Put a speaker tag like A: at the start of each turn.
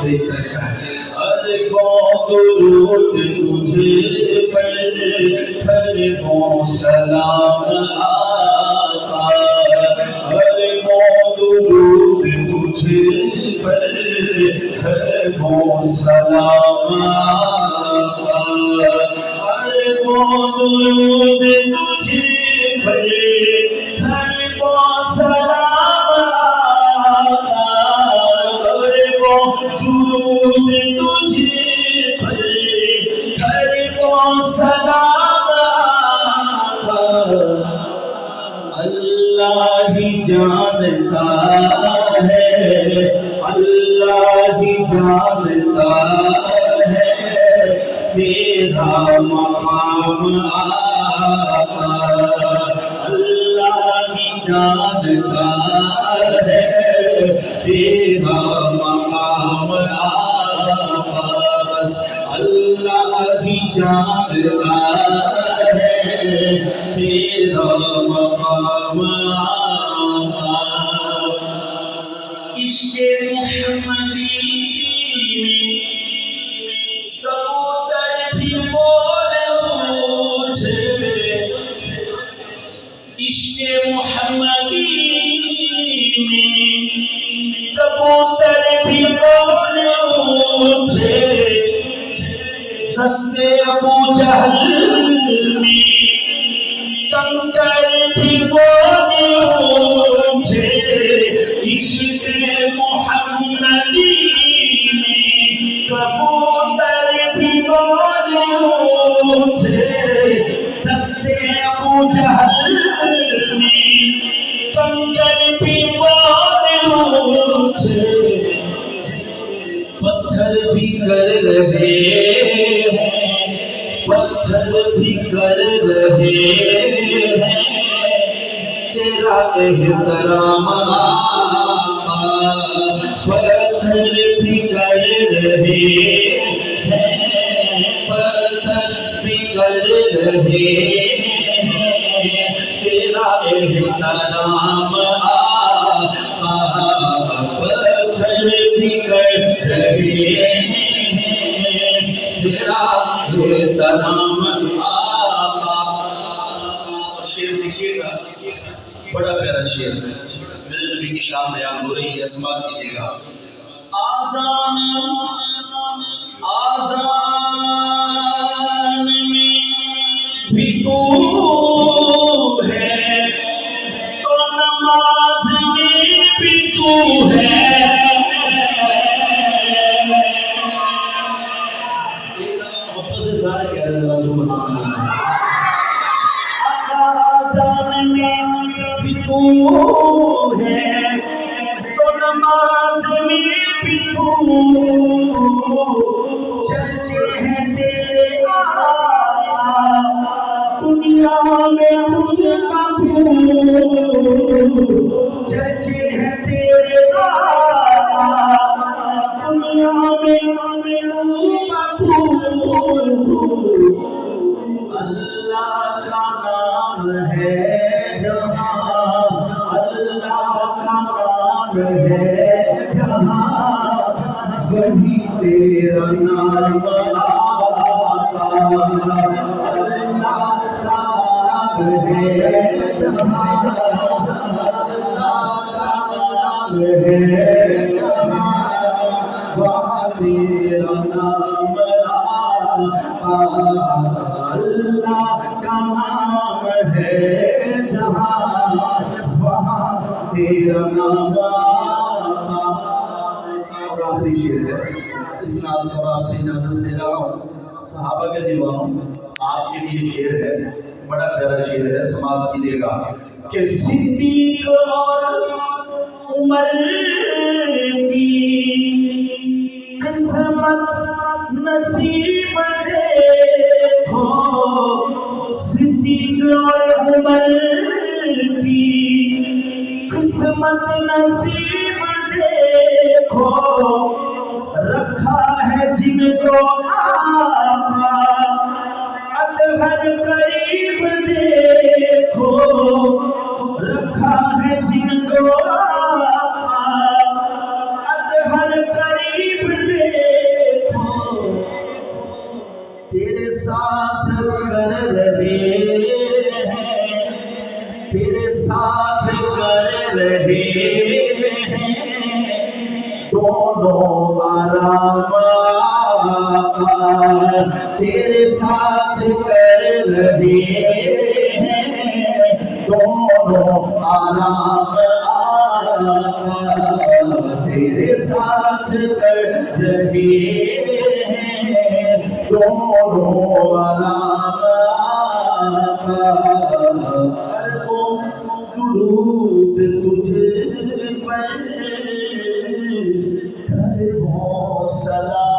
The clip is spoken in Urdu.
A: ارے بہت درود تجھے پر، ہر وہ سلام آقا، ارے بہت درود تجھے پر، ہر وہ سلام آقا، ارے بہت درود تجھے پر، ہر وہ سلام آقا، ارے بہت درود تجھے پر، ہر وہ سلام آقا، اللہ ہی جانتا ہے، اللہ ہی جانتا ہے میرا مقام آقا، اللہ ہی جانتا ہے میرا مقام آقا، بس اللہ ہی جانتا ہے میرا مقام آقا۔ عشق محمدی میں کبوتر بھی بول اٹھے، عشق محمدی میں کبوتر بھی بول اٹھے، دست ابو جہل میں کنکر بھی بول اٹھے، عشق محمدی میں کبوتر بھی بول اٹھے، دست ابو جہل میں کنکر بھی بول اٹھے، پتھر بھی کر رہے ہیں، پتھر بھی کر رہے ہیں تیرا احترام آقا، پتھر بھی کر رہے ہیں، پتھر بھی کر رہے ہیں تیرا احترام آقا، پتھر بھی کر رہے ہیں تیرا احترام آقا۔ شعر دیکھیے گا، بڑا پیارا شعر ہے، میرے نبی کی شان بیان ہو رہی ہے، سماعت کیجیے گا۔ آذان میں بھی تو ہے، تو نماز میں بھی تو ہے، محبت سے سارے کہہ رہے ہیں سبحان اللہ۔ آذان میں بھی تو ہے، تو نماز میں بھی تو، چرچے ہیں تیرے آقا دنیا میں مقبول، چرچے ہیں تیرے آقا دنیا میں مقبول، اللہ کا نام ہے جہاں، اللہ کا نام ہے جہاں، وہی تیرا نام آقا، اللہ کا نام ہے جہاں، اللہ کا نام ہے جہاں، وہاں تیرا نام آقا، اللہ کا نام ہے جہاں، وہاں تیرا نام آقا۔ اور آخری شعر ہے، اس نعت پر آپ سے اجازت لے رہا ہوں، صحابہ کے دیوانوں آپ کے لیے شعر ہے، بڑا پیارا شعر ہے، سماعت کیجیے گا کہ صدیق اور عمر کی قسمت نصیب دیکھو، صدیق اور عمر کی قسمت نصیب دیکھو، رکھا ہے جن کو آقا اطہر قریب دیکھو، رکھا ہے جن کو آقا اطہر قریب دیکھو، دونوں آرام تیرے ساتھ کر رہے ہیں، دونوں آرام تیرے ساتھ کر رہے ہیں، دونوں آرام اربوں درود تجھ پر اربوں سلام